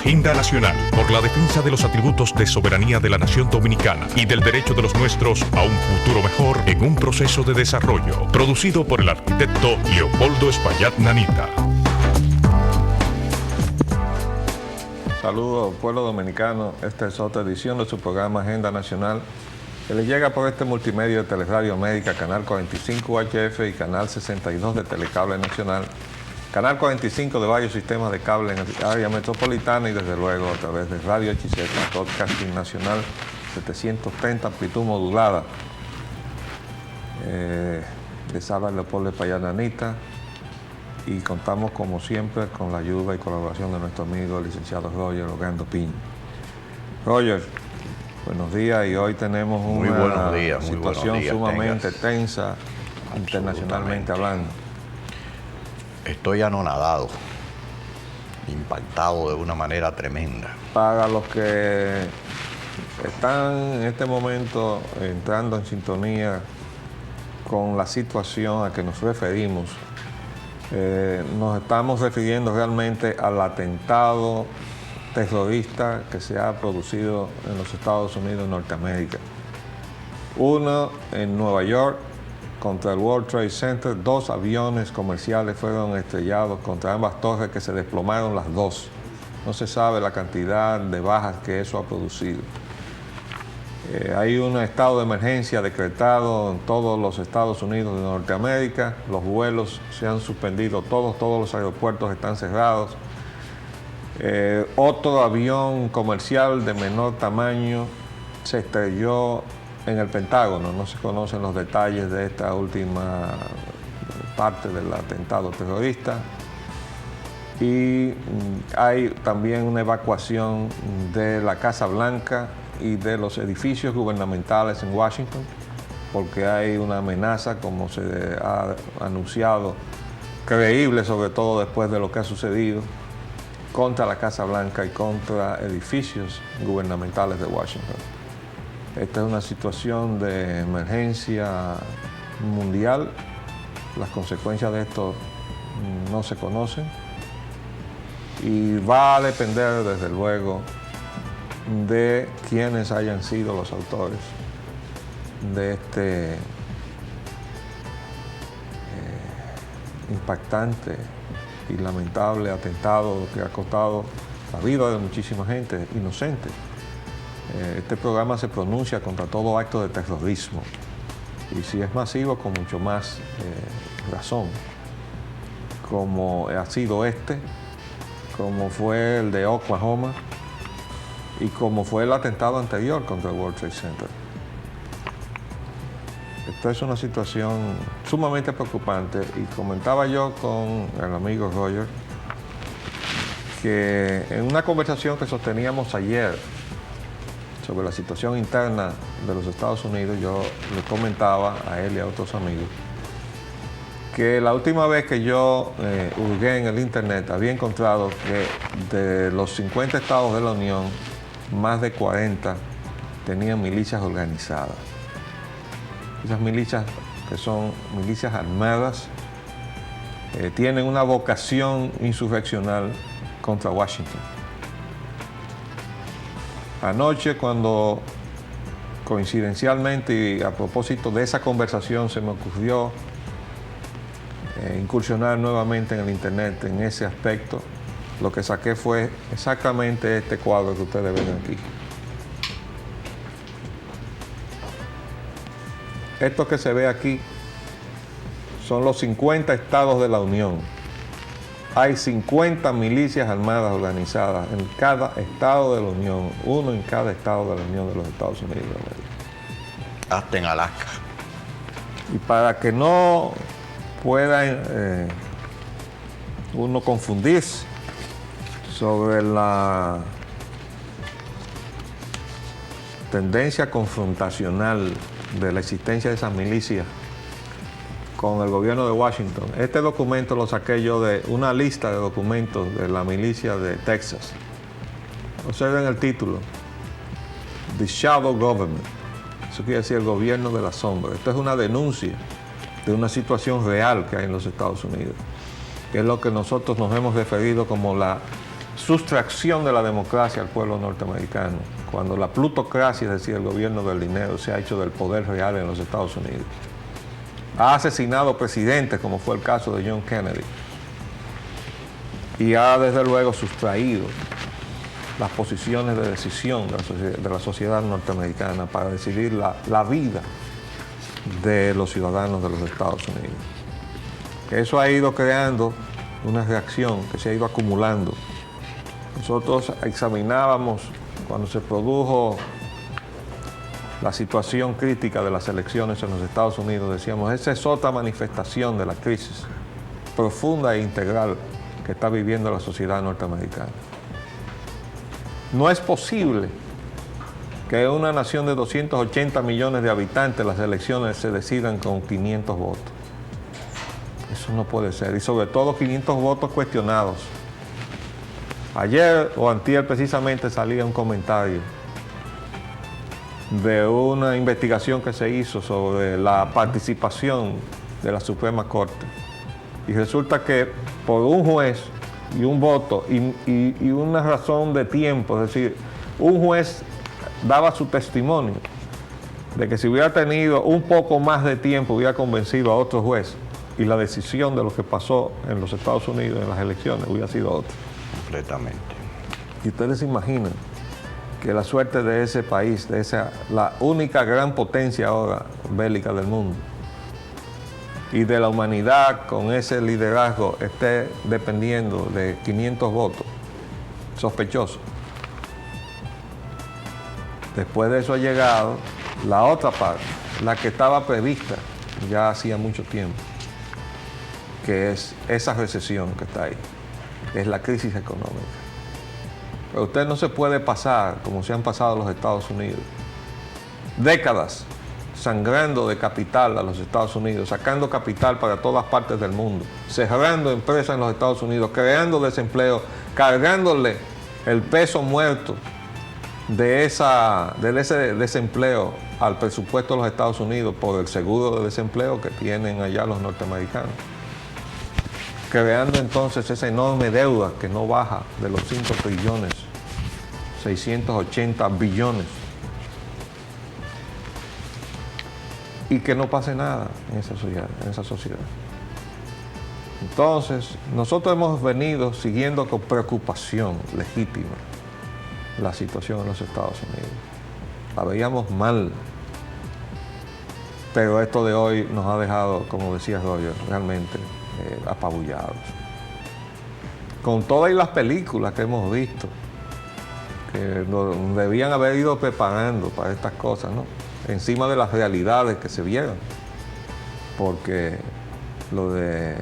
Agenda Nacional por la defensa de los atributos de soberanía de la nación dominicana y del derecho de los nuestros a un futuro mejor en un proceso de desarrollo. Producido por el arquitecto Leopoldo Espaillat Nanita. Saludos, pueblo dominicano. Esta es otra edición de su programa Agenda Nacional, que les llega por este multimedio de Teleradio América, Canal 45 UHF y Canal 62 de Telecable Nacional, Canal 45 de varios sistemas de cable en el área metropolitana y desde luego a través de Radio HZ, Podcasting Nacional 730, amplitud modulada. Les habla Leopoldo Espaillat Nanita y contamos como siempre con la ayuda y colaboración de nuestro amigo el licenciado Roger Ogando Piña. Roger, buenos días, y hoy tenemos una situación sumamente tensa internacionalmente hablando. Estoy anonadado, impactado de una manera tremenda. Para los que están en este momento entrando en sintonía con la situación a que nos referimos, nos estamos refiriendo realmente al atentado terrorista que se ha producido en los Estados Unidos de Norteamérica. Uno en Nueva York contra el World Trade Center. 2 aviones comerciales fueron estrellados contra ambas torres, que se desplomaron las dos. No se sabe la cantidad de bajas que eso ha producido. Hay un estado de emergencia decretado en todos los Estados Unidos de Norteamérica. Los vuelos se han suspendido, todos los aeropuertos están cerrados. Otro avión comercial de menor tamaño se estrelló en el Pentágono. No se conocen los detalles de esta última parte del atentado terrorista. Y hay también una evacuación de la Casa Blanca y de los edificios gubernamentales en Washington, porque hay una amenaza, como se ha anunciado, creíble, sobre todo después de lo que ha sucedido, contra la Casa Blanca y contra edificios gubernamentales de Washington. Esta es una situación de emergencia mundial. Las consecuencias de esto no se conocen y va a depender, desde luego, de quienes hayan sido los autores de este impactante y lamentable atentado que ha costado la vida de muchísima gente inocente. Este programa se pronuncia contra todo acto de terrorismo, y si es masivo, con mucho más razón, como ha sido como fue el de Oklahoma y como fue el atentado anterior contra el World Trade Center. Esta es una situación sumamente preocupante, y comentaba yo con el amigo Roger que en una conversación que sosteníamos ayer sobre la situación interna de los Estados Unidos, yo le comentaba a él y a otros amigos que la última vez que yo hurgué en el internet había encontrado que de los 50 estados de la Unión, más de 40 tenían milicias organizadas. Esas milicias, que son milicias armadas, tienen una vocación insurreccional contra Washington. Anoche, cuando coincidencialmente y a propósito de esa conversación se me ocurrió incursionar nuevamente en el internet en ese aspecto, lo que saqué fue exactamente este cuadro que ustedes ven aquí. Esto que se ve aquí son los 50 estados de la Unión. Hay 50 milicias armadas organizadas en cada estado de la Unión, uno en cada estado de la Unión de los Estados Unidos de América. Hasta en Alaska. Y para que no pueda uno confundirse sobre la tendencia confrontacional de la existencia de esas milicias con el gobierno de Washington, este documento lo saqué yo de una lista de documentos de la milicia de Texas. Observen el título: The Shadow Government. Eso quiere decir el gobierno de la sombra. Esto es una denuncia de una situación real que hay en los Estados Unidos, que es lo que nosotros nos hemos referido como la sustracción de la democracia al pueblo norteamericano, cuando la plutocracia, es decir, el gobierno del dinero, se ha hecho del poder real en los Estados Unidos. Ha asesinado presidentes, como fue el caso de John Kennedy, y ha desde luego sustraído las posiciones de decisión de la sociedad norteamericana para decidir la vida de los ciudadanos de los Estados Unidos. Eso ha ido creando una reacción que se ha ido acumulando. Nosotros examinábamos cuando se produjo la situación crítica de las elecciones en los Estados Unidos, decíamos, esa es otra manifestación de la crisis profunda e integral que está viviendo la sociedad norteamericana. No es posible que en una nación de 280 millones de habitantes las elecciones se decidan con 500 votos. Eso no puede ser, y sobre todo 500 votos cuestionados. Ayer o antier precisamente salía un comentario de una investigación que se hizo sobre la participación de la Suprema Corte. Y resulta que por un juez y un voto y una razón de tiempo, es decir, un juez daba su testimonio de que si hubiera tenido un poco más de tiempo hubiera convencido a otro juez y la decisión de lo que pasó en los Estados Unidos en las elecciones hubiera sido otra. Completamente. Y ustedes se imaginan que la suerte de ese país, la única gran potencia ahora bélica del mundo, y de la humanidad con ese liderazgo esté dependiendo de 500 votos, sospechoso. Después de eso ha llegado la otra parte, la que estaba prevista ya hacía mucho tiempo, que es esa recesión que está ahí, es la crisis económica. Pero usted no se puede pasar, como se han pasado los Estados Unidos, décadas sangrando de capital a los Estados Unidos, sacando capital para todas partes del mundo, cerrando empresas en los Estados Unidos, creando desempleo, cargándole el peso muerto de ese desempleo al presupuesto de los Estados Unidos por el seguro de desempleo que tienen allá los norteamericanos, creando entonces esa enorme deuda que no baja de los 5 trillones, 680 billones, y que no pase nada en esa sociedad. Entonces, nosotros hemos venido siguiendo con preocupación legítima la situación en los Estados Unidos. La veíamos mal, pero esto de hoy nos ha dejado, como decía Roger, realmente apabullados. Con todas las películas que hemos visto, que nos debían haber ido preparando para estas cosas, ¿no? Encima de las realidades que se vieron, porque lo de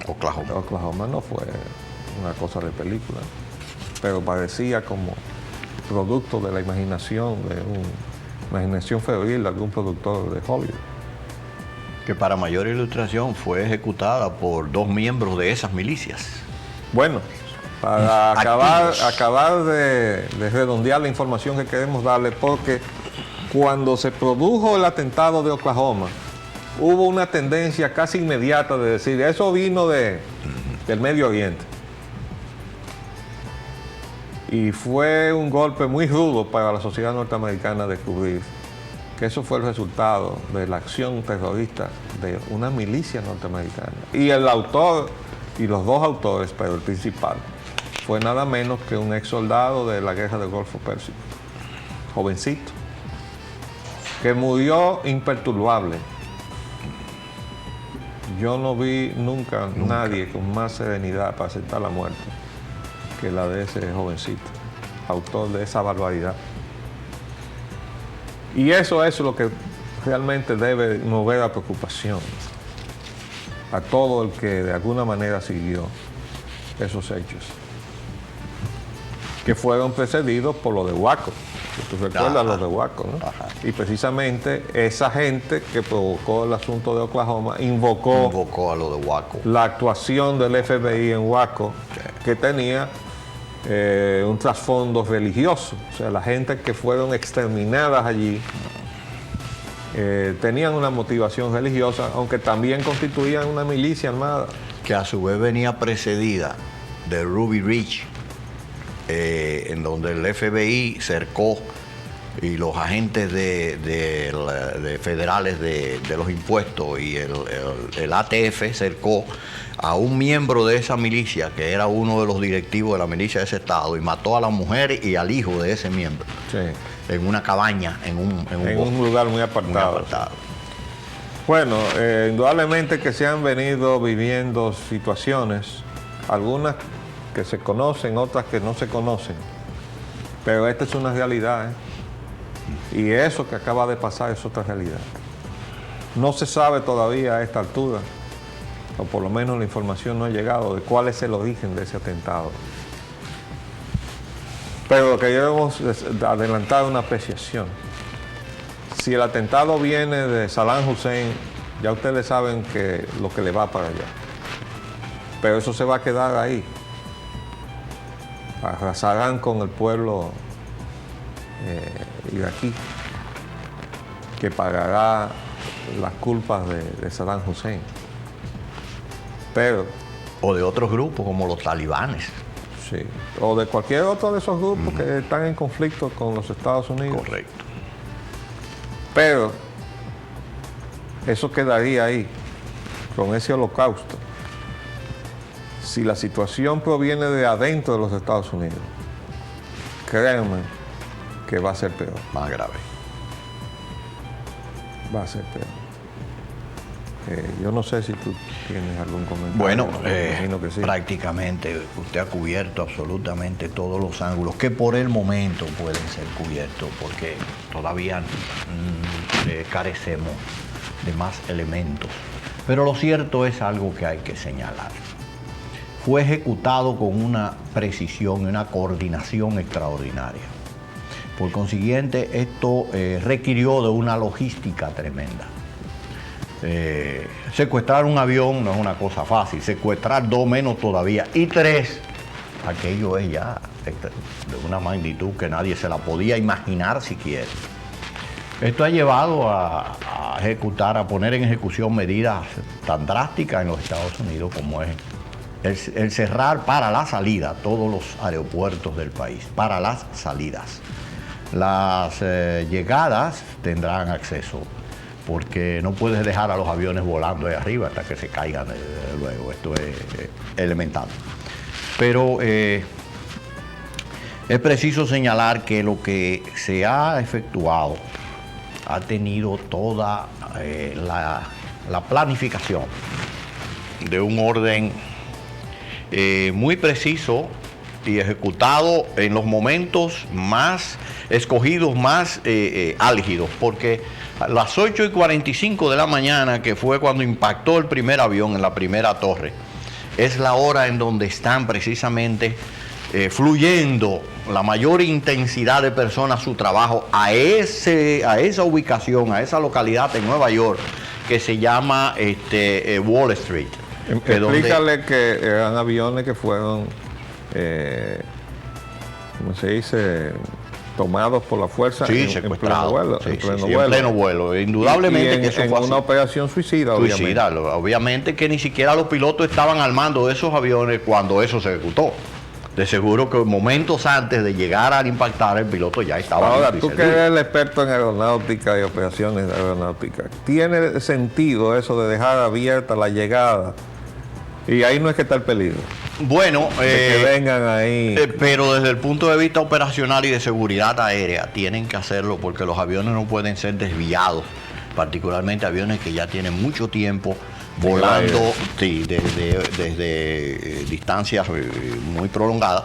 Oklahoma no fue una cosa de película, pero parecía como producto de la imaginación, imaginación febril de algún productor de Hollywood. Que para mayor ilustración fue ejecutada por 2 miembros de esas milicias. Bueno, para acabar de redondear la información que queremos darle, porque cuando se produjo el atentado de Oklahoma, hubo una tendencia casi inmediata de decir, eso vino del Medio Oriente. Y fue un golpe muy rudo para la sociedad norteamericana descubrir que eso fue el resultado de la acción terrorista de una milicia norteamericana. Y el autor, y los 2 autores, pero el principal, fue nada menos que un ex soldado de la guerra del Golfo Pérsico, jovencito, que murió imperturbable. Yo no vi nunca nadie con más serenidad para aceptar la muerte que la de ese jovencito, autor de esa barbaridad. Y eso es lo que realmente debe mover a preocupación a todo el que de alguna manera siguió esos hechos, que fueron precedidos por lo de Waco. Tú recuerdas lo de Waco, ¿no? Ajá. Y precisamente esa gente que provocó el asunto de Oklahoma invocó a lo de Waco. la actuación del FBI en Waco, que tenía un trasfondo religioso. O sea, la gente que fueron exterminadas allí tenían una motivación religiosa, aunque también constituían una milicia armada. Que a su vez venía precedida de Ruby Ridge, en donde el FBI cercó y los agentes de federales de los impuestos y el ATF cercó a un miembro de esa milicia, que era uno de los directivos de la milicia de ese estado, y mató a la mujer y al hijo de ese miembro, Sí. en una cabaña, en un lugar muy apartado. Bueno, indudablemente que se han venido viviendo situaciones, algunas que se conocen, otras que no se conocen, pero esta es una realidad, ¿eh? Y eso que acaba de pasar es otra realidad. No se sabe todavía a esta altura, o por lo menos la información no ha llegado de cuál es el origen de ese atentado. Pero lo que debemos adelantar una apreciación. Si el atentado viene de Saddam Hussein, ya ustedes saben que lo que le va para allá. Pero eso se va a quedar ahí. Arrasarán con el pueblo iraquí, que pagará las culpas de Saddam Hussein. Pero, o de otros grupos como los talibanes. Sí, o de cualquier otro de esos grupos que están en conflicto con los Estados Unidos. Correcto. Pero eso quedaría ahí, con ese holocausto. Si la situación proviene de adentro de los Estados Unidos, créanme que va a ser peor. Más grave. Va a ser peor. Yo no sé si tú tienes algún comentario. Bueno, Me imagino que sí. prácticamente usted ha cubierto absolutamente todos los ángulos que por el momento pueden ser cubiertos, porque todavía carecemos de más elementos. Pero lo cierto es algo que hay que señalar. Fue ejecutado con una precisión y una coordinación extraordinaria. Por consiguiente, esto requirió de una logística tremenda. Secuestrar un avión no es una cosa fácil, secuestrar 2 menos todavía, y 3, aquello es ya de una magnitud que nadie se la podía imaginar siquiera. Esto ha llevado a ejecutar, a poner en ejecución medidas tan drásticas en los Estados Unidos como es el cerrar para la salida todos los aeropuertos del país, para las salidas. Las llegadas tendrán acceso, porque no puedes dejar a los aviones volando ahí arriba hasta que se caigan luego. Esto es elemental. Pero es preciso señalar que lo que se ha efectuado ha tenido toda la planificación de un orden muy preciso y ejecutado en los momentos más escogidos, más álgidos, porque a las 8:45 de la mañana, que fue cuando impactó el primer avión en la primera torre, es la hora en donde están precisamente fluyendo la mayor intensidad de personas a su trabajo, a esa ubicación, a esa localidad en Nueva York que se llama Wall Street. Explícale que eran aviones que fueron, ¿cómo se dice?, tomados por la fuerza, sí, en pleno vuelo. Sí, en pleno vuelo. Indudablemente y que eso en fue así. Una operación suicida, obviamente que ni siquiera los pilotos estaban armando esos aviones cuando eso se ejecutó. De seguro que momentos antes de llegar a impactar, el piloto ya estaba. Ahora, tú que eres el experto en aeronáutica y operaciones de aeronáutica, ¿tiene sentido eso de dejar abierta la llegada? Y ahí no es que está el peligro. Bueno, que vengan ahí. Pero desde el punto de vista operacional y de seguridad aérea tienen que hacerlo, porque los aviones no pueden ser desviados, particularmente aviones que ya tienen mucho tiempo volando desde distancias muy prolongadas,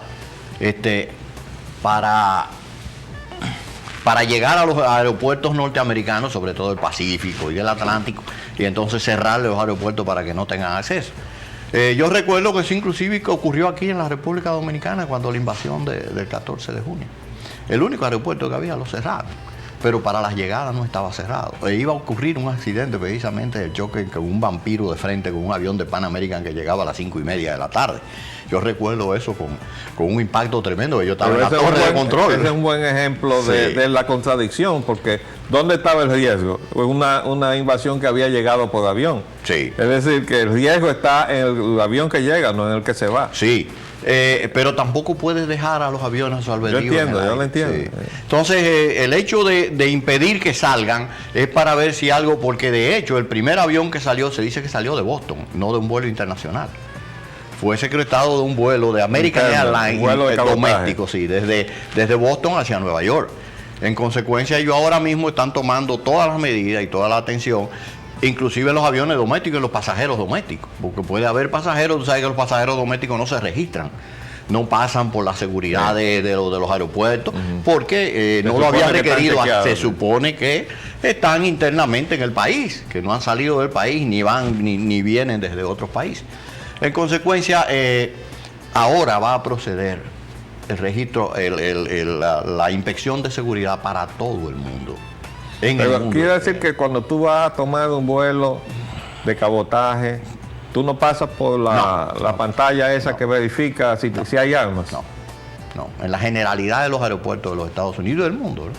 para llegar a los aeropuertos norteamericanos, sobre todo el Pacífico y el Atlántico, y entonces cerrarle los aeropuertos para que no tengan acceso. Yo recuerdo que eso inclusive que ocurrió aquí en la República Dominicana cuando la invasión del 14 de junio. El único aeropuerto que había lo cerraron, pero para las llegadas no estaba cerrado. Iba a ocurrir un accidente, precisamente el choque con un vampiro de frente con un avión de Pan American que llegaba a las 5:30 de la tarde. Yo recuerdo eso con un impacto tremendo. Yo estaba en la torre de control. Ese es un buen ejemplo de la contradicción, porque ¿dónde estaba el riesgo? Una invasión que había llegado por avión. Sí. Es decir, que el riesgo está en el avión que llega, no en el que se va. Sí, pero tampoco puedes dejar a los aviones a su albedrío. Yo lo entiendo. Sí. Entonces, el hecho de impedir que salgan es para ver si algo, porque de hecho el primer avión que salió se dice que salió de Boston, no de un vuelo internacional. Fue secretado de un vuelo de American Airlines, un vuelo de doméstico, sí, desde Boston hacia Nueva York. En consecuencia, ellos ahora mismo están tomando todas las medidas y toda la atención, inclusive los aviones domésticos y los pasajeros domésticos, porque puede haber pasajeros, tú sabes que los pasajeros domésticos no se registran, no pasan por la seguridad de los aeropuertos, porque no lo habían requerido. Se supone que están internamente en el país, que no han salido del país, ni van ni vienen desde otros países. En consecuencia, ahora va a proceder el registro, la inspección de seguridad para todo el mundo. Pero quiere decir que cuando tú vas a tomar un vuelo de cabotaje, tú no pasas por la pantalla esa que verifica si hay armas. No, en la generalidad de los aeropuertos de los Estados Unidos y del mundo, ¿no?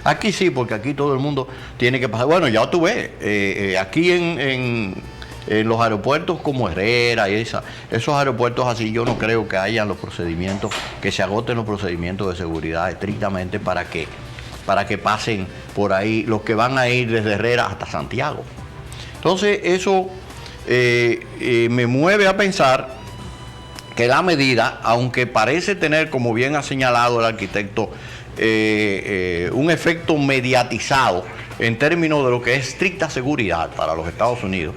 Aquí sí, porque aquí todo el mundo tiene que pasar. Bueno, ya tú ves, aquí en los aeropuertos como Herrera y esos aeropuertos así, yo no creo que hayan los procedimientos, que se agoten los procedimientos de seguridad estrictamente para que pasen por ahí los que van a ir desde Herrera hasta Santiago. Entonces eso me mueve a pensar que la medida, aunque parece tener, como bien ha señalado el arquitecto, un efecto mediatizado en términos de lo que es estricta seguridad para los Estados Unidos,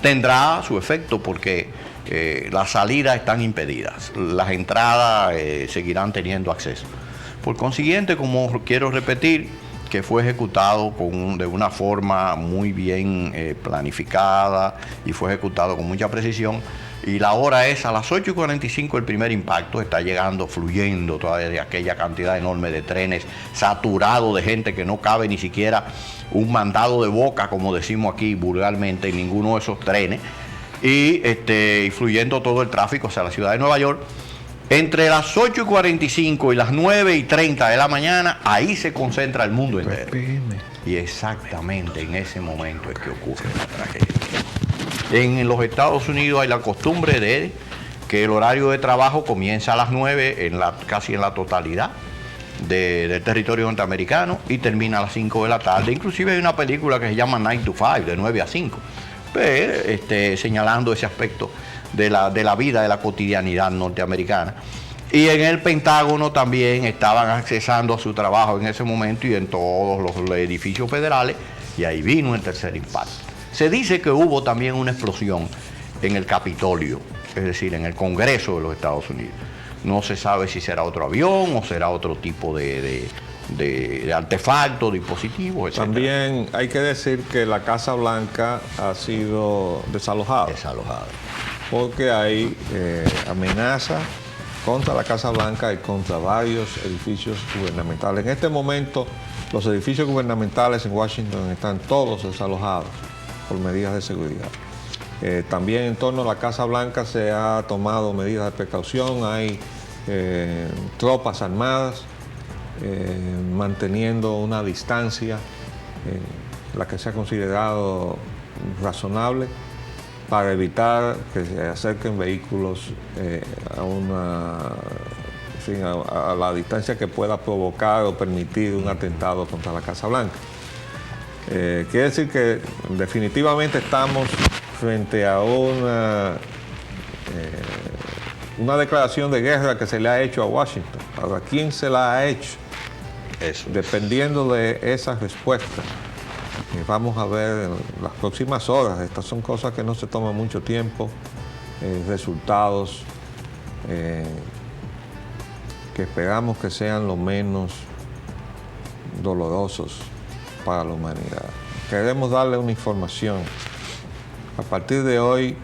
tendrá su efecto porque las salidas están impedidas, las entradas seguirán teniendo acceso. Por consiguiente, como quiero repetir, que fue ejecutado de una forma muy bien planificada y fue ejecutado con mucha precisión. Y la hora es a las 8:45 el primer impacto, está llegando, fluyendo todavía de aquella cantidad enorme de trenes, saturado de gente que no cabe ni siquiera un mandado de boca, como decimos aquí vulgarmente, en ninguno de esos trenes, y fluyendo todo el tráfico hacia la ciudad de Nueva York. Entre las 8:45 y las 9:30 de la mañana, ahí se concentra el mundo entero. Y exactamente en ese momento es que ocurre la tragedia. En los Estados Unidos hay la costumbre de que el horario de trabajo comienza a las 9 casi en la totalidad del territorio norteamericano y termina a las 5 de la tarde. Inclusive hay una película que se llama 9 to 5, de 9 a 5, señalando ese aspecto de la vida, de la cotidianidad norteamericana. Y en el Pentágono también estaban accesando a su trabajo en ese momento y en todos los edificios federales, y ahí vino el tercer impacto. Se dice que hubo también una explosión en el Capitolio, es decir, en el Congreso de los Estados Unidos. No se sabe si será otro avión o será otro tipo de artefacto, dispositivo, etc. También hay que decir que la Casa Blanca ha sido desalojada. Porque hay amenaza contra la Casa Blanca y contra varios edificios gubernamentales. En este momento, los edificios gubernamentales en Washington están todos desalojados por medidas de seguridad. También en torno a la Casa Blanca se ha tomado medidas de precaución, hay tropas armadas manteniendo una distancia, la que se ha considerado razonable, para evitar que se acerquen vehículos a la distancia que pueda provocar o permitir un atentado contra la Casa Blanca. Quiere decir que definitivamente estamos frente a una declaración de guerra que se le ha hecho a Washington. Ahora, ¿quién se la ha hecho? Eso. Dependiendo de esa respuesta, vamos a ver en las próximas horas. Estas son cosas que no se toman mucho tiempo, resultados que esperamos que sean lo menos dolorosos para la humanidad. Queremos darle una información. A partir de hoy,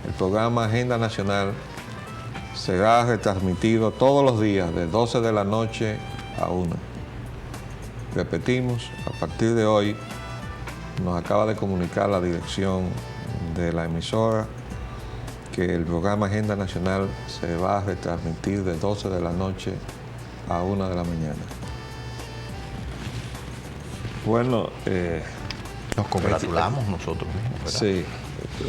el programa Agenda Nacional será retransmitido todos los días de 12 de la noche a 1. Repetimos, a partir de hoy nos acaba de comunicar la dirección de la emisora que el programa Agenda Nacional se va a retransmitir de 12 de la noche a 1 de la mañana. Bueno, nos congratulamos nosotros mismos, ¿verdad? Sí,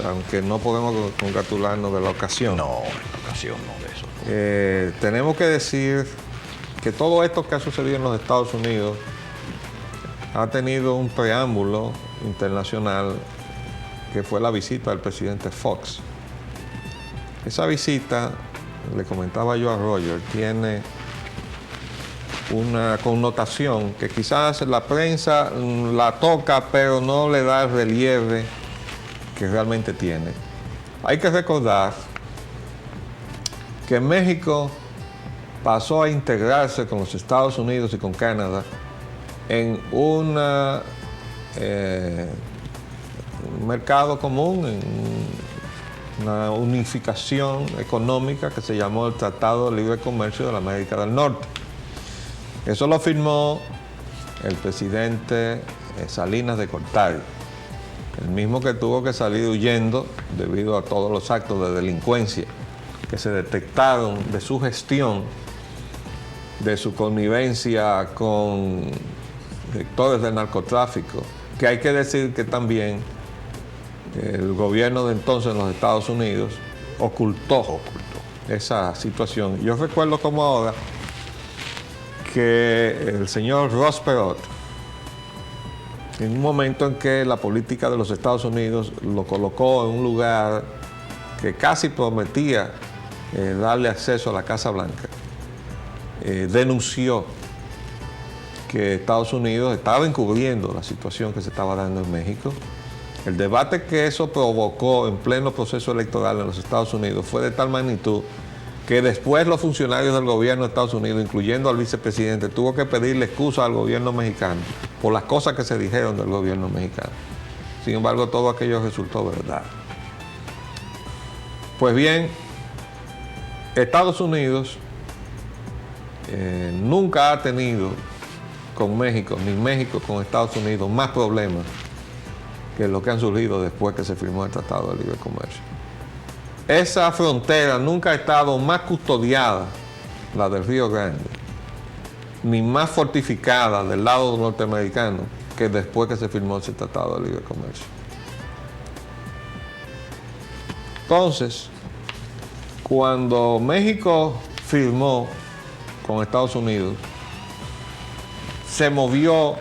aunque no podemos congratularnos de la ocasión. No, en la ocasión no, de eso no. Tenemos que decir que todo esto que ha sucedido en los Estados Unidos ha tenido un preámbulo internacional que fue la visita del presidente Fox. Esa visita, le comentaba yo a Roger, tiene una connotación que quizás la prensa la toca, pero no le da el relieve que realmente tiene. Hay que recordar que México pasó a integrarse con los Estados Unidos y con Canadá en un mercado común, en una unificación económica que se llamó el Tratado de Libre Comercio de la América del Norte. Eso lo firmó el presidente Salinas de Gortari, el mismo que tuvo que salir huyendo debido a todos los actos de delincuencia que se detectaron de su gestión, de su connivencia con sectores del narcotráfico, que hay que decir que también el gobierno de entonces en los Estados Unidos ocultó esa situación. Yo recuerdo como ahora que el señor Ross Perot, en un momento en que la política de los Estados Unidos lo colocó en un lugar que casi prometía darle acceso a la Casa Blanca, denunció que Estados Unidos estaba encubriendo la situación que se estaba dando en México. El debate que eso provocó en pleno proceso electoral en los Estados Unidos fue de tal magnitud que después los funcionarios del gobierno de Estados Unidos, incluyendo al vicepresidente, tuvo que pedirle excusa al gobierno mexicano por las cosas que se dijeron del gobierno mexicano. Sin embargo, todo aquello resultó verdad. Pues bien, Estados Unidos nunca ha tenido con México, ni México con Estados Unidos, más problemas que lo que han surgido después que se firmó el Tratado de Libre Comercio. Esa frontera nunca ha estado más custodiada, la del Río Grande, ni más fortificada del lado norteamericano que después que se firmó ese Tratado de Libre Comercio. Entonces, cuando México firmó con Estados Unidos, se movió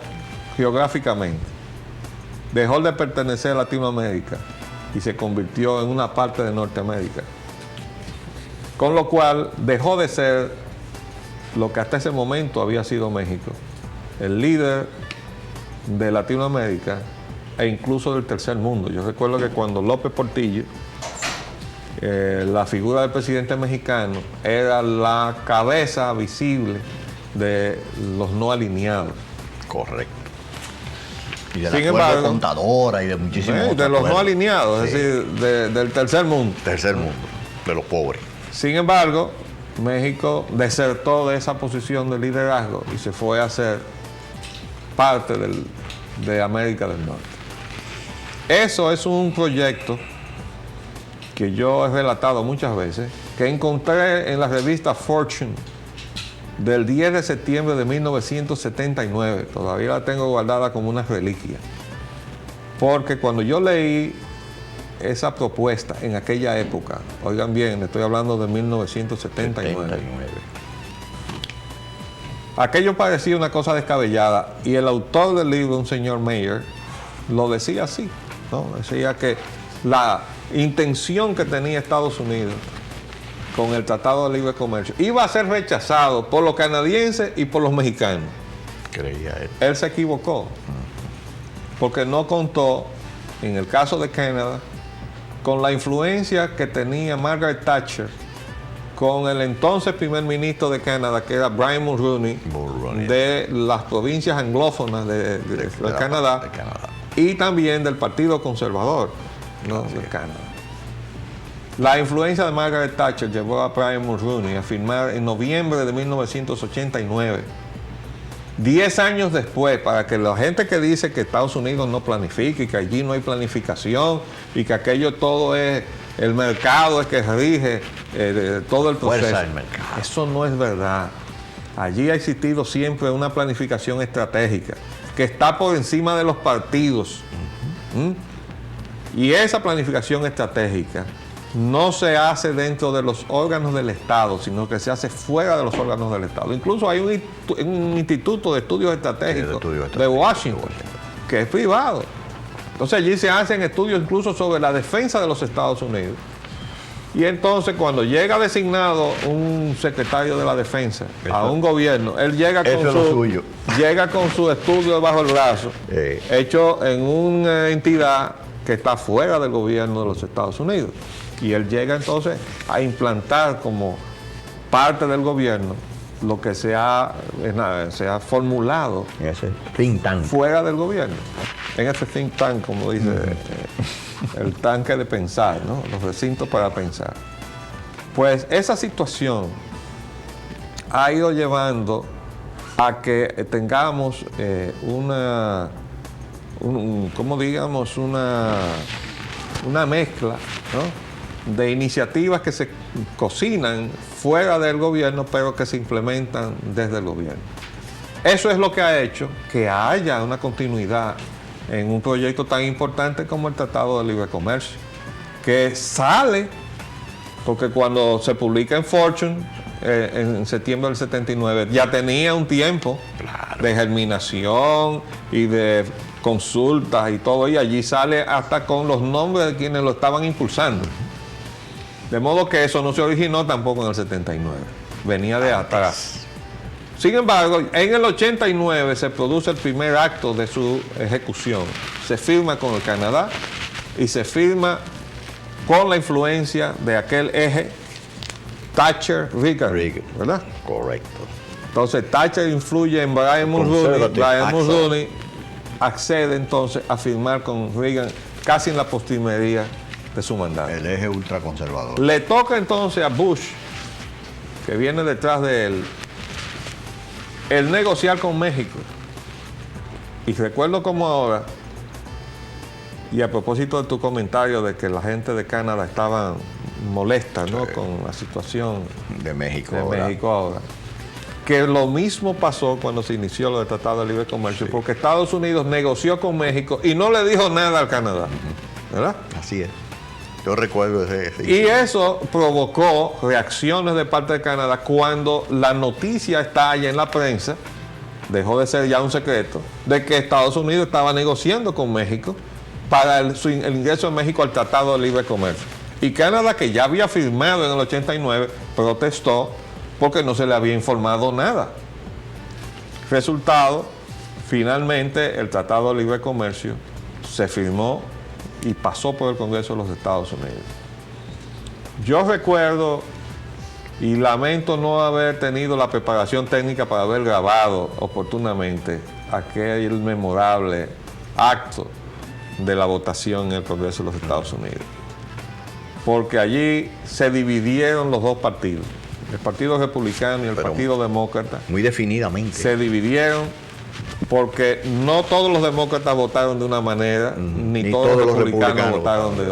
geográficamente, dejó de pertenecer a Latinoamérica y se convirtió en una parte de Norteamérica. Con lo cual dejó de ser lo que hasta ese momento había sido México, el líder de Latinoamérica e incluso del tercer mundo. Yo recuerdo que cuando López Portillo, la figura del presidente mexicano, era la cabeza visible de los no alineados. Correcto. Y de Sin la Fuerza embargo, Contadora y de muchísimos otros de los no acuerdos. alineados, Sí. es decir, del tercer mundo. Tercer mundo, de los pobres. Sin embargo, México desertó de esa posición de liderazgo y se fue a ser parte de América del Norte. Eso es un proyecto que yo he relatado muchas veces, que encontré en la revista Fortune del 10 de septiembre de 1979. Todavía la tengo guardada como una reliquia. Porque cuando yo leí esa propuesta en aquella época, oigan bien, estoy hablando de 1979, aquello parecía una cosa descabellada y el autor del libro, un señor Mayer, lo decía así, ¿no? Decía que la intención que tenía Estados Unidos con el Tratado de Libre Comercio iba a ser rechazado por los canadienses y por los mexicanos. Creía él. Él se equivocó, porque no contó, en el caso de Canadá, con la influencia que tenía Margaret Thatcher con el entonces primer ministro de Canadá, que era Brian Mulroney, de las provincias anglófonas de Canadá, y también del Partido Conservador, ¿no?, de Canadá. La influencia de Margaret Thatcher llevó a Brian Mulroney a firmar en noviembre de 1989, 10 años después, para que la gente que dice que Estados Unidos no planifica y que allí no hay planificación y que aquello todo es el mercado, es que rige todo el proceso. Fuerza del mercado. Eso no es verdad. Allí ha existido siempre una planificación estratégica que está por encima de los partidos. Y esa planificación estratégica no se hace dentro de los órganos del Estado, sino que se hace fuera de los órganos del Estado. Incluso hay un instituto de estudios estratégicos de Washington, que es privado. Entonces allí se hacen estudios incluso sobre la defensa de los Estados Unidos. Y entonces cuando llega designado un secretario de la defensa a un gobierno, él llega con su estudio bajo el brazo, hecho en una entidad que está fuera del gobierno de los Estados Unidos. Y él llega entonces a implantar como parte del gobierno lo que se ha formulado en ese think tank fuera del gobierno. En ese think tank, como dice el tanque de pensar, ¿no? Los recintos para pensar. Pues esa situación ha ido llevando a que tengamos una mezcla, ¿no?, de iniciativas que se cocinan fuera del gobierno, pero que se implementan desde el gobierno. Eso es lo que ha hecho que haya una continuidad en un proyecto tan importante como el Tratado de Libre Comercio, que sale, porque cuando se publica en Fortune, en septiembre del 79, ya tenía un tiempo de germinación y de consultas y todo, y allí sale hasta con los nombres de quienes lo estaban impulsando. De modo que eso no se originó tampoco en el 79, venía de atrás. Sin embargo, en el 89 se produce el primer acto de su ejecución. Se firma con el Canadá y se firma con la influencia de aquel eje Thatcher-Reagan, ¿verdad? Correcto. Entonces Thatcher influye en Brian Mulroney. Brian Mulroney accede entonces a firmar con Reagan casi en la postrimería de su mandato. El eje ultraconservador. Le toca entonces a Bush, que viene detrás de él, el negociar con México. Y recuerdo como ahora, y a propósito de tu comentario de que la gente de Canadá estaba molesta, ¿no?, con la situación de México ahora, que lo mismo pasó cuando se inició lo del Tratado de Libre Comercio, porque Estados Unidos negoció con México y no le dijo nada al Canadá, ¿verdad? Así es. Yo recuerdo ese. Y eso provocó reacciones de parte de Canadá cuando la noticia estalla en la prensa, dejó de ser ya un secreto, de que Estados Unidos estaba negociando con México para el ingreso de México al Tratado de Libre Comercio. Y Canadá, que ya había firmado en el 89, protestó porque no se le había informado nada. Resultado, finalmente el Tratado de Libre Comercio se firmó y pasó por el Congreso de los Estados Unidos. Yo recuerdo y lamento no haber tenido la preparación técnica para haber grabado oportunamente aquel memorable acto de la votación en el Congreso de los Estados Unidos. Porque allí se dividieron los dos partidos, el Partido Republicano y el Partido Demócrata. Muy definidamente. Se dividieron porque no todos los demócratas votaron de una manera, ni todos los republicanos votaron de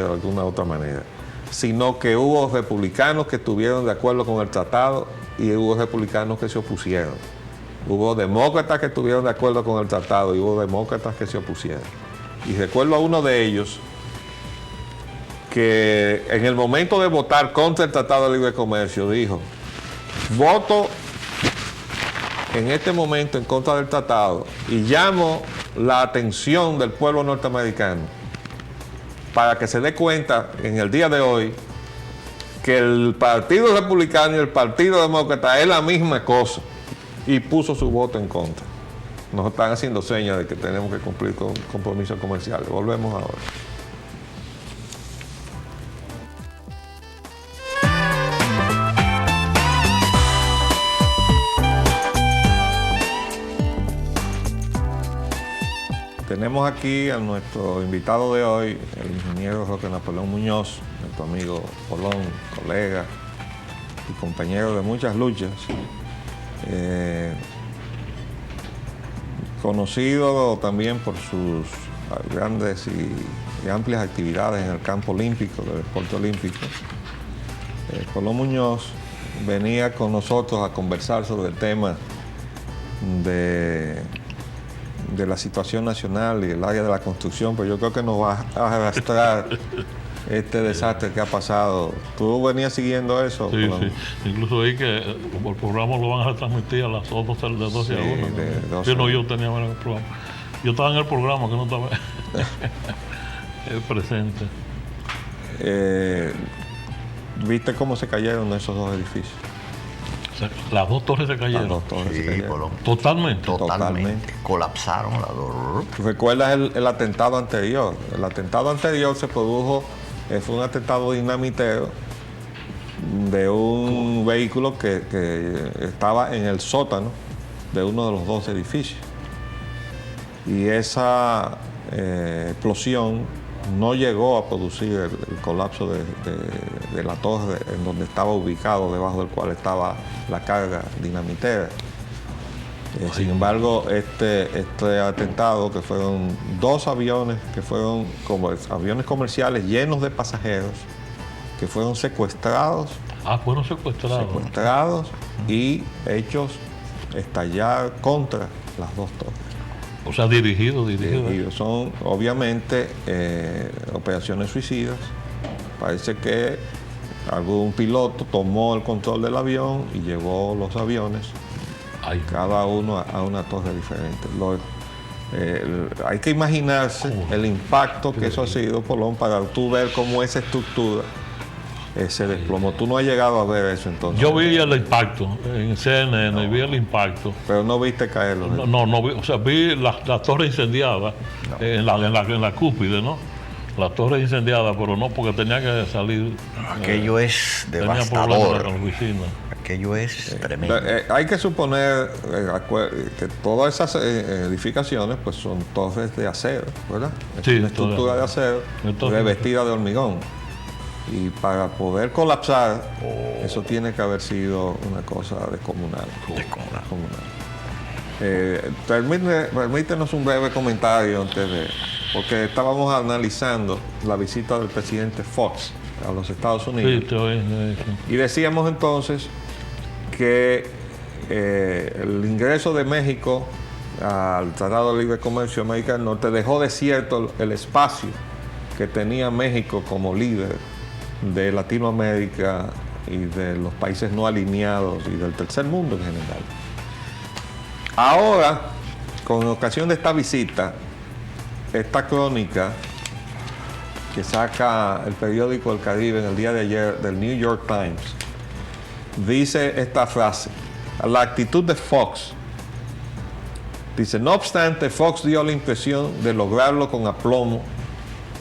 alguna otra manera, sino que hubo republicanos que estuvieron de acuerdo con el tratado y hubo republicanos que se opusieron. Hubo demócratas que estuvieron de acuerdo con el tratado y hubo demócratas que se opusieron. Y recuerdo a uno de ellos que en el momento de votar contra el Tratado de Libre Comercio dijo: voto en este momento en contra del tratado y llamo la atención del pueblo norteamericano para que se dé cuenta en el día de hoy que el Partido Republicano y el Partido Demócrata es la misma cosa, y puso su voto en contra. Nos están haciendo señas de que tenemos que cumplir con compromisos comerciales. Volvemos ahora. Tenemos aquí a nuestro invitado de hoy, el ingeniero Roque Napoleón Muñoz, nuestro amigo Polón, colega y compañero de muchas luchas, conocido también por sus grandes y amplias actividades en el campo olímpico, del deporte olímpico. Polón Muñoz venía con nosotros a conversar sobre el tema de la situación nacional y el área de la construcción, pero yo creo que nos va a arrastrar este desastre que ha pasado. ¿Tú venías siguiendo eso? Sí, sí. Incluso ahí que como el programa lo van a retransmitir a las 12 de 12 a 1. de 12 Sí, no, yo tenía el programa. Yo estaba en el programa, que no estaba presente. ¿Viste cómo se cayeron esos dos edificios? O sea, las dos torres se cayeron. Las dos torres se Sí, cayeron. Totalmente. totalmente. Colapsaron las dos. ¿Recuerdas el atentado anterior? El atentado anterior se produjo, fue un atentado dinamitero de un vehículo que estaba en el sótano de uno de los dos edificios. Y esa explosión no llegó a producir el colapso de la torre en donde estaba ubicado, debajo del cual estaba la carga dinamitera. Sin embargo, este atentado, que fueron dos aviones, que fueron como aviones comerciales llenos de pasajeros, que fueron secuestrados. Fueron secuestrados. Secuestrados y hechos estallar contra las dos torres. O sea, dirigidos. Son obviamente operaciones suicidas. Parece que algún piloto tomó el control del avión y llevó los aviones, cada uno a una torre diferente. Hay que imaginarse el impacto que eso ha sido, Polón, para tú ver cómo esa estructura se desplomó. Tú no has llegado a ver eso entonces. Yo vi el impacto en CNN, vi el impacto. Pero no viste caerlo. No vi, o sea, vi la torre incendiada en la cúspide, ¿no? La torre incendiada, pero no porque tenía que salir. Aquello es tenía problemas devastador. con la oficina. Aquello es tremendo. Hay que suponer que todas esas edificaciones pues son torres de acero, ¿verdad? Es Sí, una estructura de acero revestida de hormigón. Y para poder colapsar, eso tiene que haber sido una cosa descomunal. Permítenos un breve comentario antes de... Porque estábamos analizando la visita del presidente Fox a los Estados Unidos. Sí. Y decíamos entonces que el ingreso de México al Tratado de Libre Comercio de América del Norte dejó desierto el espacio que tenía México como líder de Latinoamérica y de los países no alineados y del tercer mundo en general. Ahora, con ocasión de esta visita, esta crónica que saca el periódico El Caribe en el día de ayer del New York Times, dice esta frase: la actitud de Fox. Dice, no obstante, Fox dio la impresión de lograrlo con aplomo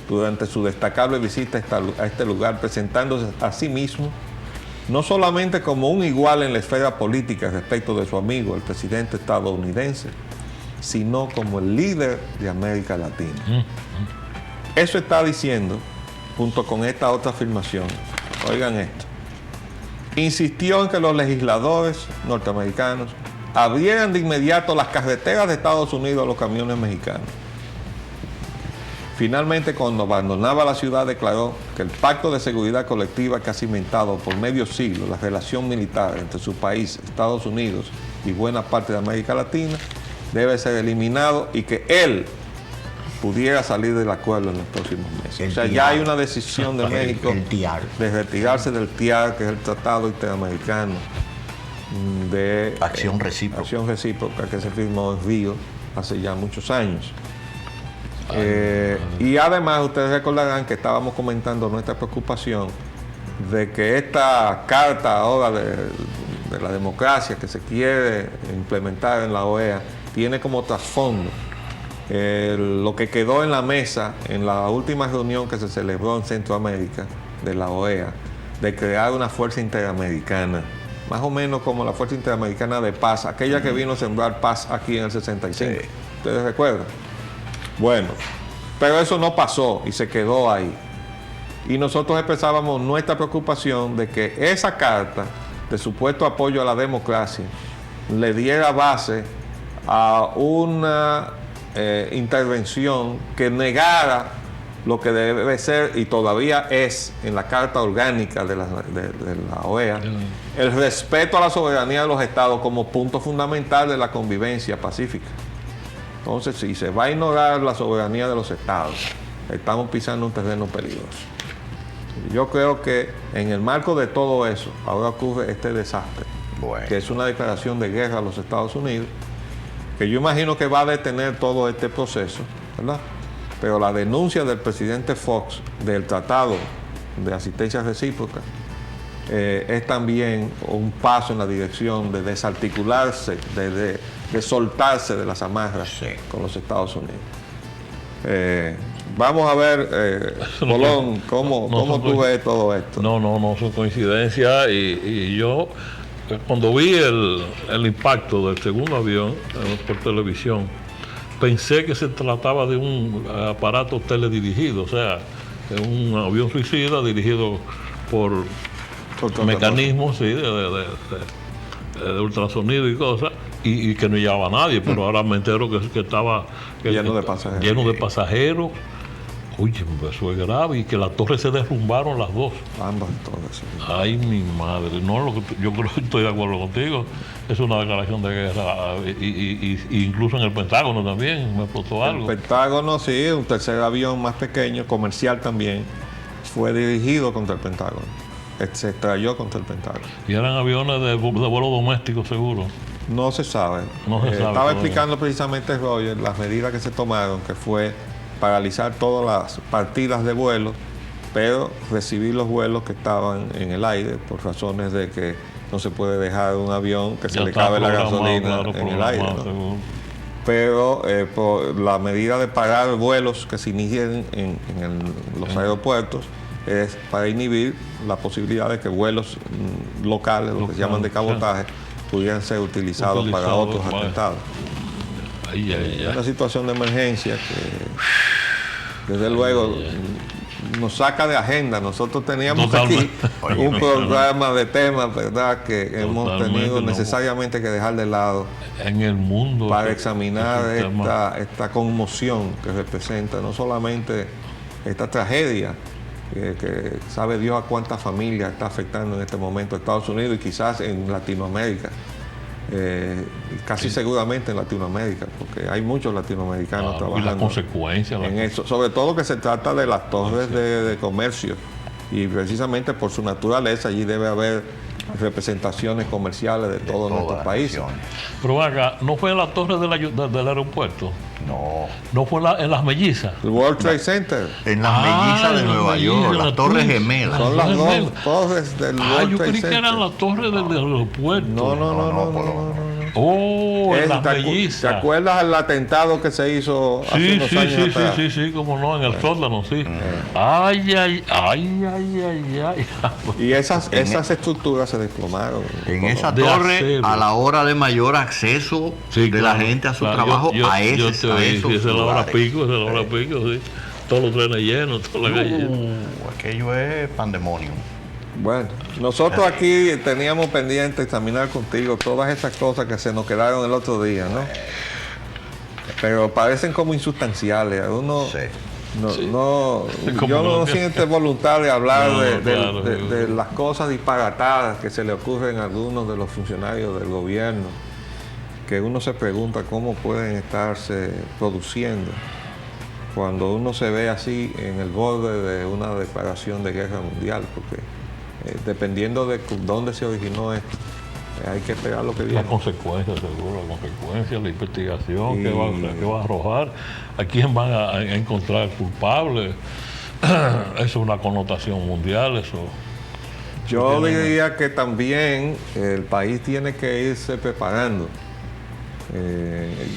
durante su destacable visita a este lugar, presentándose a sí mismo no solamente como un igual en la esfera política respecto de su amigo, el presidente estadounidense, sino como el líder de América Latina. Eso está diciendo, junto con esta otra afirmación, oigan esto, insistió en que los legisladores norteamericanos abrieran de inmediato las carreteras de Estados Unidos a los camiones mexicanos. Finalmente, cuando abandonaba la ciudad, declaró que el pacto de seguridad colectiva que ha cimentado por medio siglo la relación militar entre su país, Estados Unidos, y buena parte de América Latina, debe ser eliminado y que él pudiera salir del acuerdo en los próximos meses. O sea, ya hay una decisión de México de retirarse del TIAR, que es el Tratado Interamericano de Acción Recíproca, que se firmó en Río hace ya muchos años. Y además ustedes recordarán que estábamos comentando nuestra preocupación de que esta carta ahora de la democracia que se quiere implementar en la OEA tiene como trasfondo lo que quedó en la mesa en la última reunión que se celebró en Centroamérica de la OEA, de crear una fuerza interamericana, más o menos como la Fuerza Interamericana de Paz, aquella que vino a sembrar paz aquí en el 65. Sí. ¿Ustedes recuerdan? Bueno, pero eso no pasó y se quedó ahí. Y nosotros expresábamos nuestra preocupación de que esa carta de supuesto apoyo a la democracia le diera base a una intervención que negara lo que debe ser y todavía es en la Carta Orgánica de la OEA, el respeto a la soberanía de los estados como punto fundamental de la convivencia pacífica. Entonces, si se va a ignorar la soberanía de los estados, estamos pisando un terreno peligroso. Yo creo que en el marco de todo eso, ahora ocurre este desastre, que es una declaración de guerra a los Estados Unidos, que yo imagino que va a detener todo este proceso, ¿verdad? Pero la denuncia del presidente Fox del Tratado de Asistencia Recíproca es también un paso en la dirección de desarticularse, de soltarse de las amarras con los Estados Unidos. Vamos a ver, Colón, ¿cómo tú ves todo esto? No son coincidencias y yo cuando vi el impacto del segundo avión por televisión, pensé que se trataba de un aparato teledirigido, o sea, de un avión suicida dirigido por mecanismos de ultrasonido y cosas, y que no llevaba a nadie, pero ahora me entero que estaba lleno de pasajeros. Lleno de pasajeros. Oye, eso es grave, y que las torres se derrumbaron las dos. Ambas torres. Ay, mi madre, no, yo creo que estoy de acuerdo contigo. Es una declaración de guerra, y incluso en el Pentágono también me explotó algo. El Pentágono, sí, un tercer avión más pequeño, comercial también, fue dirigido contra el Pentágono. Se estrelló contra el Pentágono. Y eran aviones de vuelo doméstico, seguro. No se sabe. Estaba explicando precisamente, Roger, las medidas que se tomaron, que fue paralizar todas las partidas de vuelo, pero recibir los vuelos que estaban en el aire, por razones de que no se puede dejar un avión que se le cabe la gasolina en el aire, ¿no? Pero por la medida de parar vuelos que se inicien en los aeropuertos es para inhibir la posibilidad de que vuelos locales, lo que se llaman de cabotaje, pudieran ser utilizados para otros atentados. Una situación de emergencia que desde luego nos saca de agenda. Nosotros teníamos aquí un programa de temas, ¿verdad?, que hemos tenido necesariamente que dejar de lado en el mundo para examinar esta conmoción que representa no solamente esta tragedia, que sabe Dios a cuántas familias está afectando en este momento Estados Unidos y quizás en Latinoamérica. Casi seguramente en Latinoamérica, porque hay muchos latinoamericanos trabajando. Y las consecuencias en eso, sobre todo que se trata de las torres de comercio, y precisamente por su naturaleza allí debe haber representaciones comerciales de todos nuestros países. Pero acá, ¿no fue en la torre del aeropuerto? No fue en las Mellizas. El World Trade Center. En las Mellizas de Nueva York, las Torres Gemelas. Son las dos torres del World Trade Center. Yo creí que eran las torres del aeropuerto. No. En las Mellizas. ¿Te acuerdas el atentado que se hizo hace unos años atrás? Sí, como no, en el sótano, sí. Ay. Y esas estructuras se desplomaron. En esa torre, a la hora de mayor acceso de la gente a su trabajo, a esos esa es la hora pico, sí. Todos los trenes llenos, toda la calle llena. Aquello es pandemonio. Bueno, nosotros aquí teníamos pendiente examinar contigo todas esas cosas que se nos quedaron el otro día, ¿no? Pero parecen como insustanciales. Yo no siento voluntad de hablar de las cosas disparatadas que se le ocurren a algunos de los funcionarios del gobierno, que uno se pregunta cómo pueden estarse produciendo cuando uno se ve así en el borde de una declaración de guerra mundial, porque dependiendo de dónde se originó esto, hay que esperar lo que viene. Las consecuencias, seguro, la investigación que va a arrojar, a quién van a encontrar culpable. Eso es una connotación mundial, eso. Yo diría que también el país tiene que irse preparando.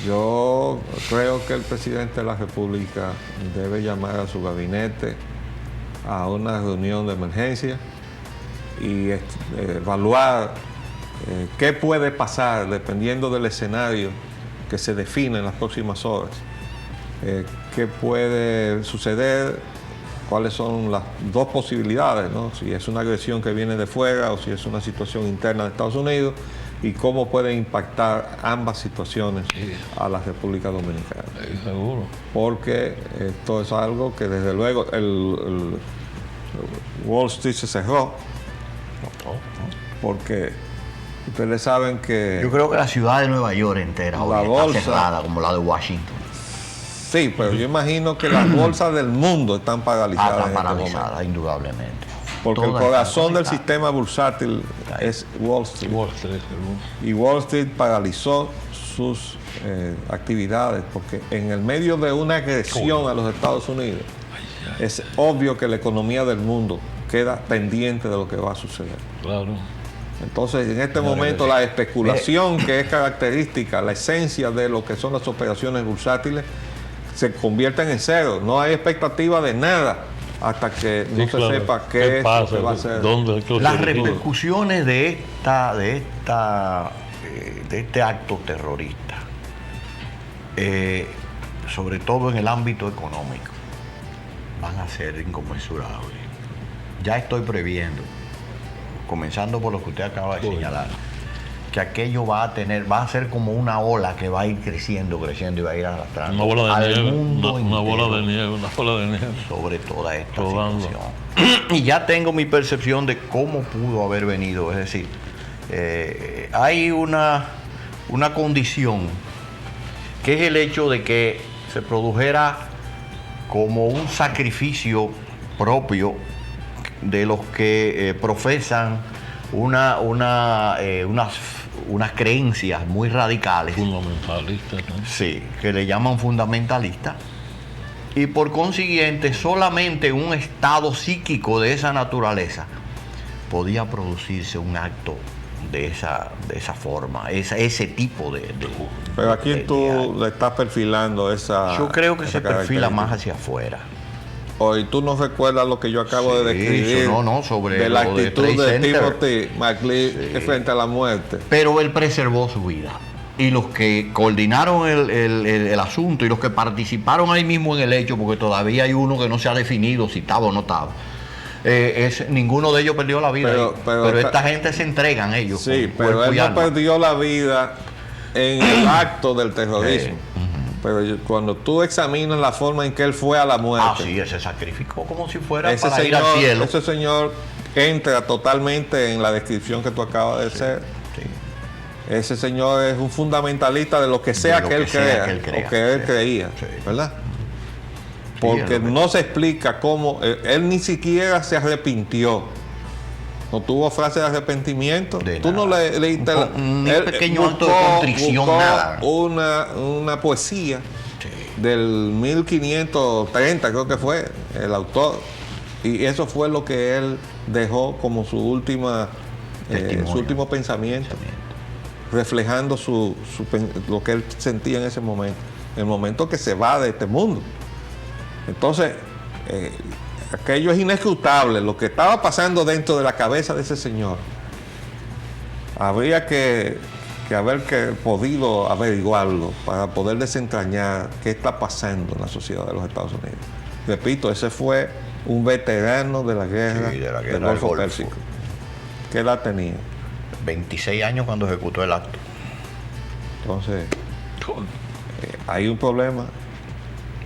Yo creo que el presidente de la República debe llamar a su gabinete a una reunión de emergencia y evaluar qué puede pasar dependiendo del escenario que se define en las próximas horas. ¿Qué puede suceder? ¿Cuáles son las dos posibilidades, ¿no? Si es una agresión que viene de fuera o si es una situación interna de Estados Unidos, y cómo pueden impactar ambas situaciones a la República Dominicana. Seguro. Porque esto es algo que desde luego el Wall Street se cerró, porque ustedes saben que... Yo creo que la ciudad de Nueva York entera está cerrada, como la de Washington. Sí, pero yo imagino que las bolsas del mundo están paralizadas. Están en este paralizadas, momento. Indudablemente. Porque el Todas corazón están del conectadas. sistema bursátil es Wall Street. Wall Street, Y Wall Street paralizó sus actividades porque en el medio de una agresión a los Estados Unidos es obvio que la economía del mundo queda pendiente de lo que va a suceder. claro. Entonces, en este momento, la especulación que es característica, la esencia de lo que son las operaciones bursátiles, se convierten en cero. No hay expectativa de nada hasta que no Sí, se claro. sepa qué es pasa? lo que va a hacer. ¿Dónde? ¿Qué Las ocurre? repercusiones de este acto terrorista, sobre todo en el ámbito económico, van a ser inconmensurables. Ya estoy previendo, comenzando por lo que usted acaba de señalar, que aquello va a ser como una ola que va a ir creciendo y va a ir arrastrando Una bola de al nieve, mundo una bola entero de nieve, una bola de nieve. sobre toda esta Rodando. situación. Y ya tengo mi percepción de cómo pudo haber venido. Es decir, hay una condición que es el hecho de que se produjera como un sacrificio propio de los que profesan unas creencias muy radicales. Fundamentalistas, ¿no? Sí, que le llaman fundamentalistas. Y por consiguiente, solamente un estado psíquico de esa naturaleza podía producirse un acto de esa forma, ese tipo de Pero aquí de tú acto. le estás perfilando esa. Yo creo que esa se perfila característica. más hacia afuera. Hoy tú no recuerdas lo que yo acabo de Sí, describir no, sobre de la lo de actitud Trade de Center. Timothy McVeigh frente a la muerte. Pero él preservó su vida. Y los que coordinaron el asunto y los que participaron ahí mismo en el hecho, porque todavía hay uno que no se ha definido si estaba o no estaba, ninguno de ellos perdió la vida. Pero esta gente se entregan ellos. Sí, con pero cuerpo él y no alma. perdió la vida en el acto del terrorismo. Pero cuando tú examinas la forma en que él fue a la muerte, Sí, él se sacrificó como si fuera ese para ir al cielo. ese señor entra totalmente en la descripción que tú acabas de hacer. Sí. Ese señor es un fundamentalista de lo que sea lo que él que sea crea, que él crea. o que él Sí. creía, Sí. ¿verdad? Sí, Porque es lo que- no se explica cómo, él ni siquiera se arrepintió. No tuvo frase de arrepentimiento. De Tú no nada. leíste Ni un pequeño acto de contrición, buscó nada. una poesía Sí. del 1530, creo que fue, el autor. Y eso fue lo que él dejó como su último pensamiento, reflejando lo que él sentía en ese momento, el momento que se va de este mundo. Entonces, aquello es inescrutable, lo que estaba pasando dentro de la cabeza de ese señor. Habría que haber podido averiguarlo para poder desentrañar qué está pasando en la sociedad de los Estados Unidos. Repito, ese fue un veterano de la guerra, Sí, de la guerra del del Golfo Golfo. Pérsico. ¿Qué edad tenía? 26 años cuando ejecutó el acto. Entonces, hay un problema,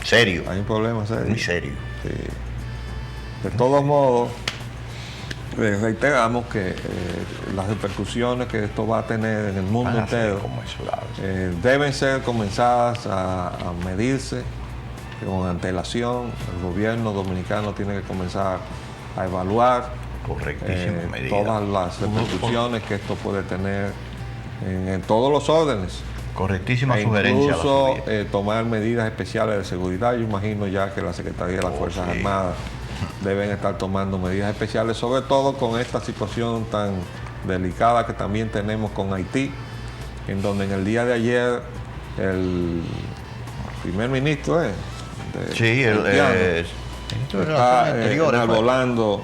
Serio. hay un problema serio. Muy serio. Sí. De todos modos, reiteramos que las repercusiones que esto va a tener en el mundo Van a ser entero inconmensurables. deben ser comenzadas a medirse con antelación. El gobierno dominicano tiene que comenzar a evaluar Correctísima medida. todas las repercusiones que esto puede tener en todos los órdenes. Correctísima E sugerencia. la incluso suya. tomar medidas especiales de seguridad. Yo imagino ya que la Secretaría de las Fuerzas sí. Armadas deben estar tomando medidas especiales, sobre todo con esta situación tan delicada que también tenemos con Haití, en donde en el día de ayer el primer ministro Sí, está enarbolando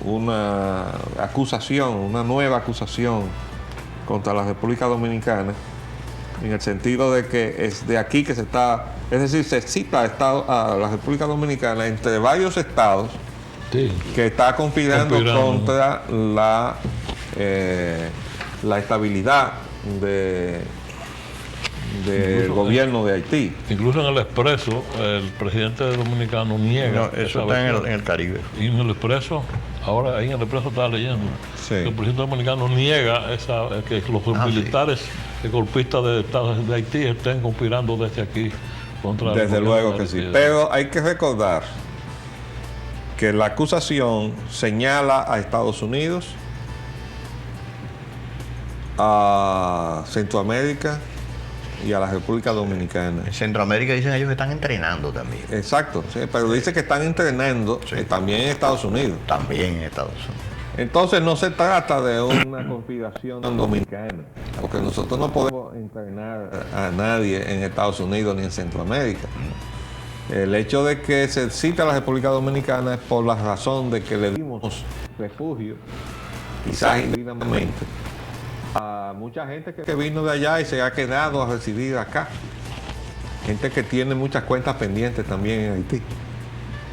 una acusación, una nueva acusación contra la República Dominicana, en el sentido de que es de aquí que se está, es decir, se cita a la República Dominicana entre varios estados Sí. que está conspirando Conspirando. contra la estabilidad del Incluso, gobierno de Haití. Incluso en el Expreso, el presidente dominicano niega. No, eso esa está versión. en el Caribe. Y en el Expreso, ahora ahí en el Expreso estaba leyendo, Sí. que el presidente dominicano niega que los militares golpistas de Haití estén conspirando desde aquí contra el Desde gobierno luego de que sí. Haití. Pero hay que recordar que la acusación señala a Estados Unidos, a Centroamérica y a la República Dominicana. En Centroamérica dicen ellos que están entrenando también. Exacto, sí, pero dice que están entrenando también en Estados Unidos. También en Estados Unidos. Entonces no se trata de una conspiración dominicana, porque nosotros no podemos entrenar a nadie en Estados Unidos ni en Centroamérica. El hecho de que se cita a la República Dominicana es por la razón de que le dimos refugio, quizás indebidamente, a mucha gente que vino de allá y se ha quedado a residir acá. Gente que tiene muchas cuentas pendientes también en Haití.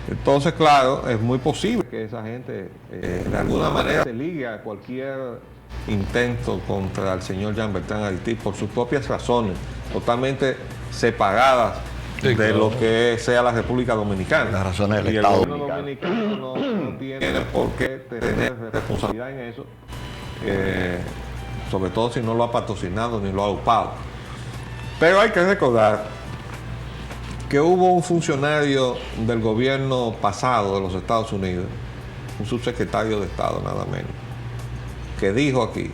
Entonces, claro, es muy posible que esa gente de alguna manera se ligue a cualquier intento contra el señor Jean-Bertrand Haití por sus propias razones, totalmente separadas de lo que sea la República Dominicana. Las razones del y Estado el gobierno dominicano no tiene por qué tener responsabilidad en eso, sobre todo si no lo ha patrocinado ni lo ha upado. Pero hay que recordar que hubo un funcionario del gobierno pasado de los Estados Unidos, un subsecretario de Estado nada menos, que dijo aquí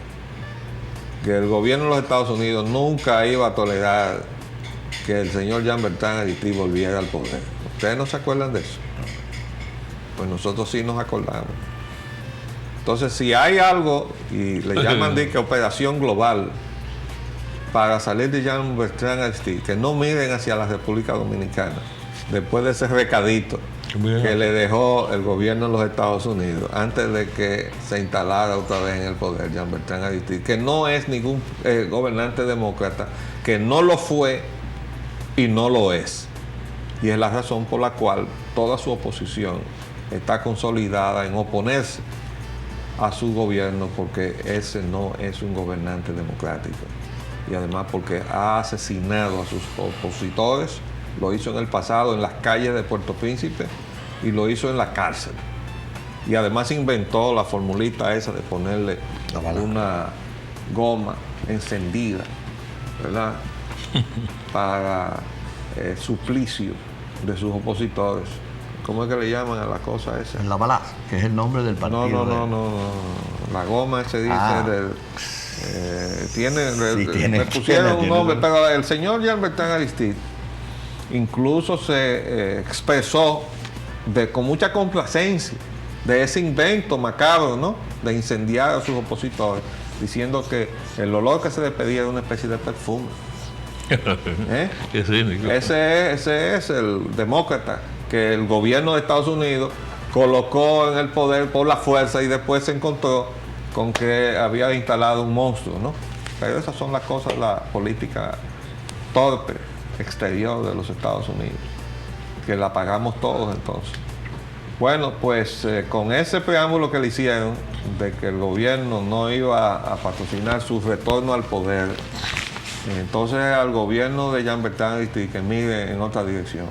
que el gobierno de los Estados Unidos nunca iba a tolerar que el señor Jean-Bertrand Haití volviera al poder. ¿Ustedes no se acuerdan de eso? Pues nosotros sí nos acordamos. Entonces, si hay algo, y le llaman de que operación global, para salir de Jean-Bertrand Haití, que no miren hacia la República Dominicana, después de ese recadito que le dejó el gobierno de los Estados Unidos, antes de que se instalara otra vez en el poder Jean-Bertrand Haití, que no es ningún gobernante demócrata, que no lo fue y no lo es. Y es la razón por la cual toda su oposición está consolidada en oponerse a su gobierno, porque ese no es un gobernante democrático. Y además porque ha asesinado a sus opositores, lo hizo en el pasado en las calles de Puerto Príncipe y lo hizo en la cárcel. Y además inventó la formulita esa de ponerle una goma encendida, ¿verdad? Para suplicio de sus opositores. ¿Cómo es que le llaman a la cosa esa? La balaza, que es el nombre del partido. No. La goma se dice del... le pusieron un nombre, pero el señor Jean-Bertrand Aristide incluso se expresó con mucha complacencia de ese invento macabro, ¿no?, de incendiar a sus opositores, diciendo que el olor que se despedía era una especie de perfume. Qué cínico. Ese es el demócrata que el gobierno de Estados Unidos colocó en el poder por la fuerza y después se encontró con que había instalado un monstruo, ¿no? Pero esas son las cosas, la política torpe exterior de los Estados Unidos, que la pagamos todos entonces. Bueno, pues con ese preámbulo que le hicieron de que el gobierno no iba a patrocinar su retorno al poder, entonces al gobierno de Jean-Bertrand Aristide que mire en otra dirección.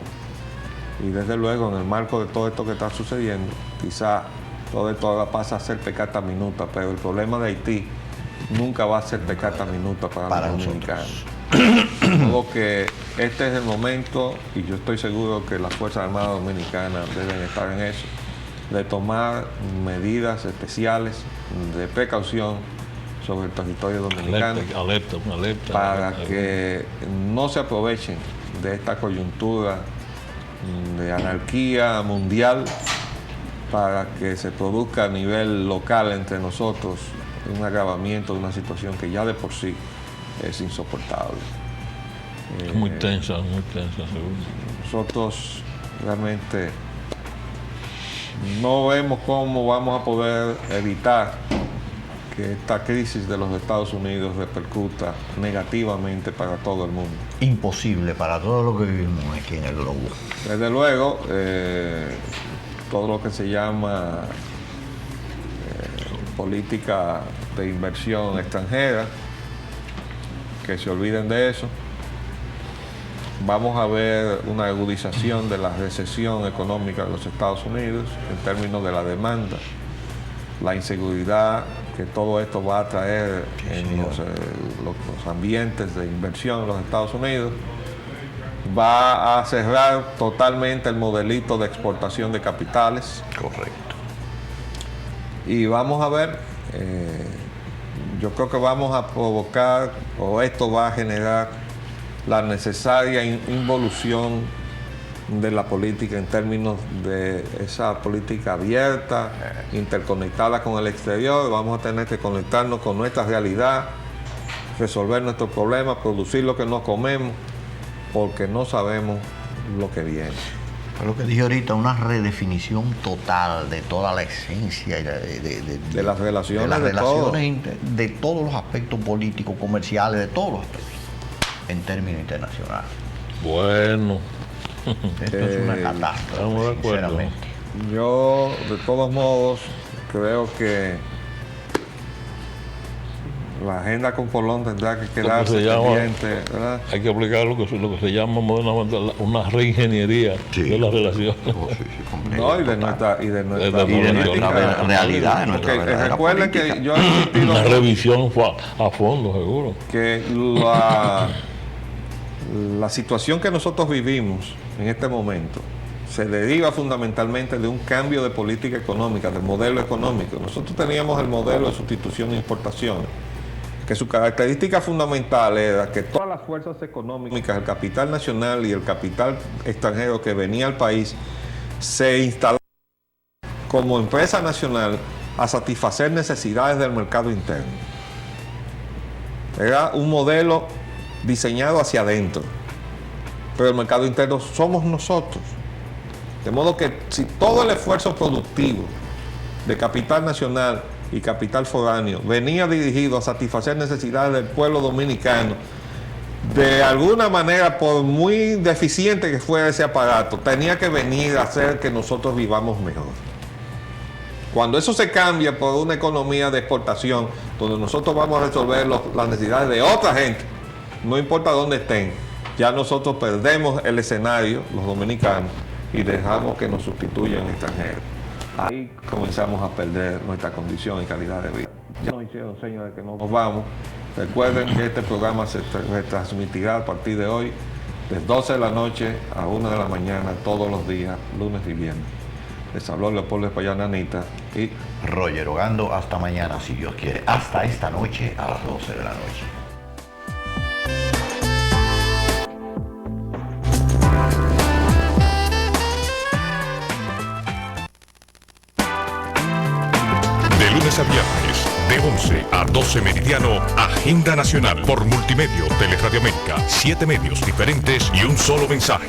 Y desde luego, en el marco de todo esto que está sucediendo, quizá todo esto ahora pasa a ser peccata minuta, pero el problema de Haití nunca va a ser peccata minuta para los dominicanos. De modo que este es el momento, y yo estoy seguro que las Fuerzas Armadas Dominicanas deben estar en eso, de tomar medidas especiales de precaución sobre el territorio dominicano, Alerta, para que no se aprovechen de esta coyuntura de anarquía mundial, para que se produzca a nivel local entre nosotros un agravamiento de una situación que ya de por sí es insoportable. Muy tensa, seguro. Nosotros realmente no vemos cómo vamos a poder evitar que esta crisis de los Estados Unidos repercuta negativamente para todo el mundo. Imposible para todo lo que vivimos aquí en el globo. Desde luego, todo lo que se llama política de inversión extranjera, que se olviden de eso. Vamos a ver una agudización de la recesión económica de los Estados Unidos en términos de la demanda, la inseguridad que todo esto va a traer en los ambientes de inversión en los Estados Unidos. va a cerrar totalmente el modelito de exportación de capitales. Correcto. Y vamos a ver, yo creo que vamos a provocar, o esto va a generar la necesaria involución de la política en términos de esa política abierta, interconectada con el exterior. Vamos a tener que conectarnos con nuestra realidad, resolver nuestros problemas, producir lo que no comemos, porque no sabemos lo que viene. Lo que dije ahorita, una redefinición total de toda la esencia y de las relaciones, de todos los aspectos políticos, comerciales, de todos los aspectos, en términos internacionales. Bueno. Esto es una catástrofe, sinceramente. Yo, de todos modos, creo que la agenda con Colón tendrá que quedarse pendiente, ¿verdad? Hay que aplicar lo que se llama modernamente una reingeniería de las relaciones. No, y de nuestra realidad, de nuestra verdadera recuerden política. que yo he insistido una revisión a fondo, seguro. Que la situación que nosotros vivimos en este momento se deriva fundamentalmente de un cambio de política económica, del modelo económico. Nosotros teníamos el modelo de sustitución e importación, que su característica fundamental era que todas las fuerzas económicas, el capital nacional y el capital extranjero que venía al país, se instalaban como empresa nacional a satisfacer necesidades del mercado interno. Era un modelo diseñado hacia adentro, pero el mercado interno somos nosotros. De modo que si todo el esfuerzo productivo de capital nacional y capital foráneo venía dirigido a satisfacer necesidades del pueblo dominicano, de alguna manera, por muy deficiente que fuera ese aparato, tenía que venir a hacer que nosotros vivamos mejor. Cuando eso se cambia por una economía de exportación, donde nosotros vamos a resolver las necesidades de otra gente, no importa dónde estén, ya nosotros perdemos el escenario, los dominicanos, y dejamos que nos sustituyan extranjeros. Ahí comenzamos a perder nuestra condición y calidad de vida. Ya nos hicieron señas de que no nos vamos. Recuerden que este programa se retransmitirá a partir de hoy, de 12 de la noche a 1 de la mañana, todos los días, lunes y viernes. Les habló Leopoldo Espaillat Anita y Roger Ogando. Hasta mañana, si Dios quiere. Hasta esta noche a las 12 de la noche. De lunes a viernes, de 11 a 12 meridiano, Agenda Nacional por Multimedios Teleradio América. 7 medios diferentes y un solo mensaje.